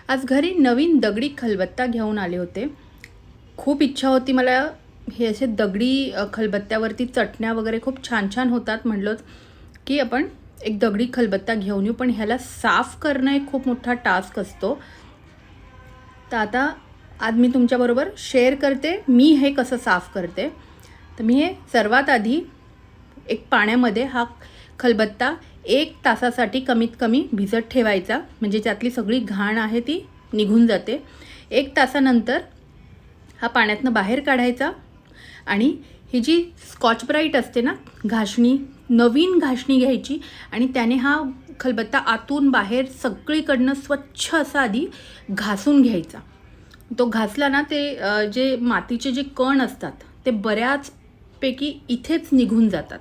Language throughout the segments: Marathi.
आज घरी नवीन दगडी खलबत्ता घेऊन आले होते. खूप इच्छा होती मला हे असे दगडी खलबत्त्यावरती चटण्या वगैरे खूप छान छान होतात. म्हटलं की आपण एक दगडी खलबत्ता घेऊन येऊ, पण ह्याला साफ करणं एक खूप मोठा टास्क असतो. तर आता आज मी तुमच्याबरोबर शेअर करते मी हे कसं साफ करते. तर मी हे सर्वात आधी एक पाण्यामध्ये हा खलबत्ता 1 तासासाठी कमीत कमी भिजत ठेवायचा, म्हणजे त्यातली सगळी घाण आहे ती निघून जाते. 1 तासानंतर हा पाण्यातनं बाहेर काढायचा आणि ही जी स्कॉच ब्राईट असते ना, घासणी, नवीन घासणी घ्यायची आणि त्याने हा खलबत्ता आतून बाहेर सगळीकडनं स्वच्छ असा आधी घासून घ्यायचा. तो घासला ना, ते जे मातीचे जे कण असतात ते बऱ्याचपैकी इथेच निघून जातात.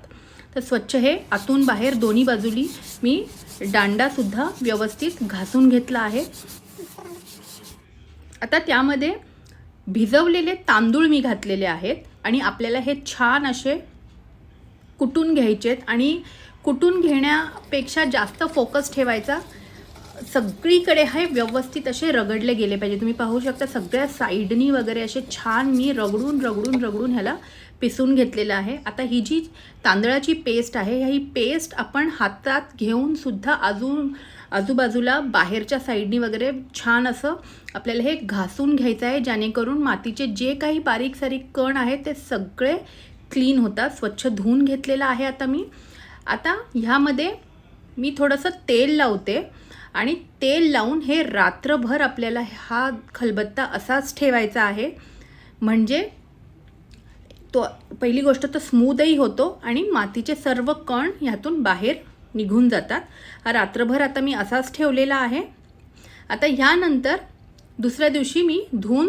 तर स्वच्छ हे आतून बाहेर दोन्ही बाजूनी मी दांडासुद्धा व्यवस्थित घासून घेतला आहे. आता त्यामध्ये भिजवलेले तांदूळ मी घातलेले आहेत आणि आपल्याला हे छान असे कुटून घ्यायचेत. आणि कुटून घेण्यापेक्षा जास्त फोकस ठेवायचा, सगळीकडे हे व्यवस्थित असे रगडले गेले पाहिजे. तुम्ही पाहू शकता सगळ्या साईडनी वगैरे असे छान मी रगडून रगडून रगडून ह्याला पिसून घेतलेलं आहे. आता ही जी तांदळाची पेस्ट आहे, ही पेस्ट आपण हातात घेऊन सुद्धा आजूबाजूला बाहेरच्या साईडनी वगैरे छान असं आपल्याला हे घासून घ्यायचं आहे, जेणेकरून मातीचे जे काही बारीक सारीक कण आहेत ते सगळे क्लीन होतात. स्वच्छ धुवून घेतलेलं आहे आता ह्यामध्ये मी थोडंसं तेल लावते आणि तेल लावून हे रात्रभर आपल्याला हा खलबत्ता असाच ठेवायचा आहे. म्हणजे तो पहिली गोष्ट तर स्मूथही होतो आणि मातीचे सर्व कण ह्यातून बाहेर निघून जातात. हा रात्रभर आता मी असाच ठेवलेला आहे. आता ह्यानंतर दुसऱ्या दिवशी मी धुवून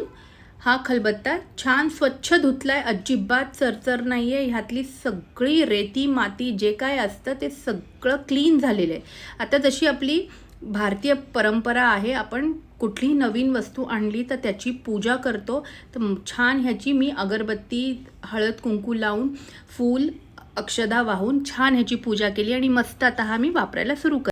हा खलबत्ता छान स्वच्छ धुतलाय, अजिबात चरचर नाही आहे. ह्यातली सगळी रेती माती जे काय असतं ते सगळं क्लीन झालेलं आहे. आता जशी आपली भारतीय परंपरा आहे, आपण कुठलीही नवीन वस्तू आणली तर त्याची पूजा करतो. तर छान ह्याची मी अगरबत्ती, हळद कुंकू लावून, फूल अक्षदा वाहून छान ह्याची पूजा केली आणि मस्त आता हा मी वापरायला सुरू